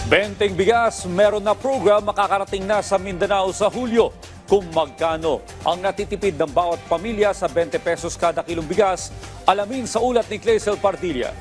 Benteng bigas, meron na program makakarating na sa Mindanao sa Hulyo. Kung magkano ang natitipid ng bawat pamilya sa 20 pesos kada kilong bigas, alamin sa ulat ni Clazel Pardilla.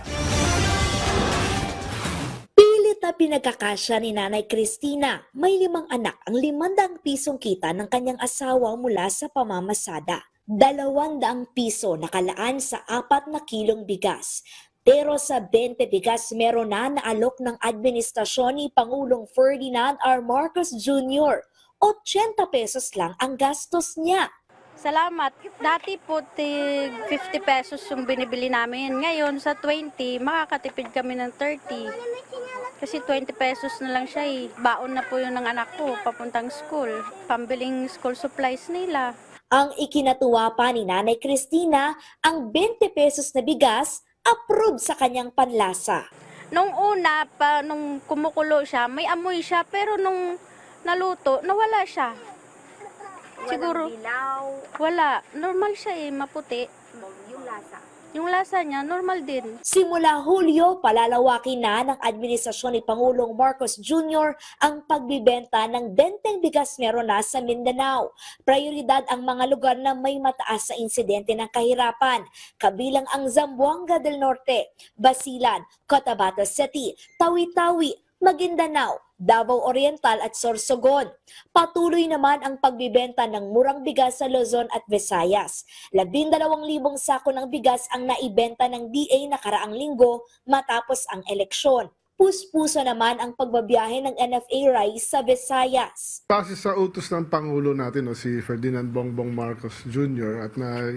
Pilit na pinagkakasya ni Nanay Cristina. May 5 anak ang 500 pisong kita ng kanyang asawa mula sa pamamasada. 200 piso nakalaan sa 4 na kilong bigas. Pero sa 20 bigas meron na naalok ng administrasyon ni Pangulong Ferdinand R. Marcos Jr. 80 pesos lang ang gastos niya. Salamat. Dati po 50 pesos yung binibili namin. Ngayon sa 20, makakatipid kami ng 30. Kasi 20 pesos na lang siya eh. Baon na po yun ng anak ko papuntang school. Pambiling school supplies nila. Ang ikinatuwa pa ni Nanay Cristina, ang 20 pesos na bigas approved sa kanyang panlasa. Nung una, nung kumukulo siya, may amoy siya. Pero nung naluto, nawala siya. Siguro, wala. Normal siya eh, maputi. Yung lasa niya, normal din. Simula Hulyo, palalawakin na ng administrasyon ni Pangulong Marcos Jr. ang pagbibenta ng benteng bigas meron na sa Mindanao. Prioridad ang mga lugar na may mataas sa insidente ng kahirapan, kabilang ang Zamboanga del Norte, Basilan, Cotabato City, Tawi-Tawi, Maguindanao, Davao Oriental at Sorsogon. Patuloy naman ang pagbibenta ng murang bigas sa Luzon at Visayas. 12,000 sako ng bigas ang naibenta ng DA nakaraang linggo matapos ang eleksyon. Puspuso naman ang pagbabiyahe ng NFA Rice sa Visayas. Base sa utos ng Pangulo natin, si Ferdinand Bongbong Marcos Jr. at na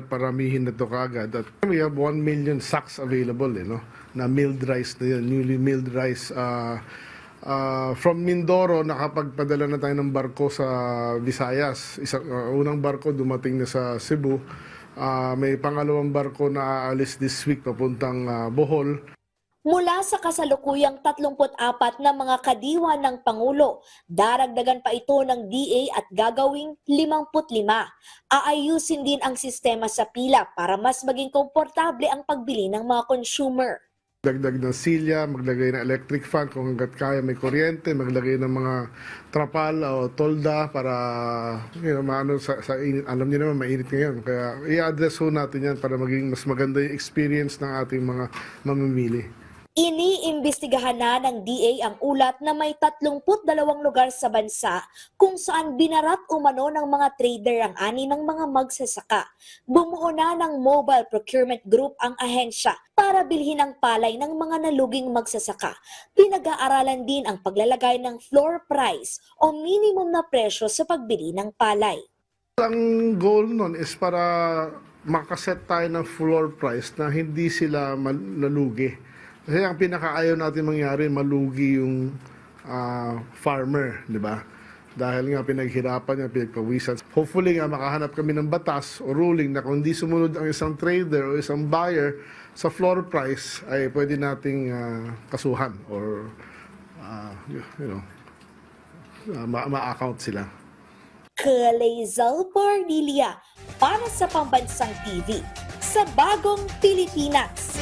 paramihin na ito kaagad. At we have 1 million sacks available na milled rice na yun, newly milled rice. From Mindoro, nakapagpadala na tayo ng barko sa Visayas. Unang barko dumating na sa Cebu. May pangalawang barko na aalis this week papuntang Bohol. Mula sa kasalukuyang 34 na mga kadiwa ng Pangulo, daragdagan pa ito ng DA at gagawing 55. Aayusin din ang sistema sa pila para mas maging komportable ang pagbili ng mga consumer. Dagdag ng silya, maglagay ng electric fan kung hanggat kaya may kuryente, maglagay ng mga trapal o tolda para maano sa init. Alam niyo naman mainit ngayon, kaya i-address ho natin yan para maging mas maganda yung experience ng ating mga mamimili. Iniimbestigahan na ng DA ang ulat na may 32 lugar sa bansa kung saan binarat umano ng mga trader ang ani ng mga magsasaka. Bumuo na ng Mobile Procurement Group ang ahensya para bilhin ang palay ng mga naluging magsasaka. Pinag-aaralan din ang paglalagay ng floor price o minimum na presyo sa pagbili ng palay. Ang goal nun is para makaset tayo ng floor price na hindi sila nalugi. Kasi ang pinakaayaw natin mangyari, malugi yung farmer, di ba? Dahil nga pinaghirapan niya, pinagpawisan. Hopefully nga makahanap kami ng batas o ruling na kung di sumunod ang isang trader o isang buyer sa floor price, ay pwede nating kasuhan or ma-account sila. Clazel Pardilla para sa Pambansang TV sa Bagong Pilipinas.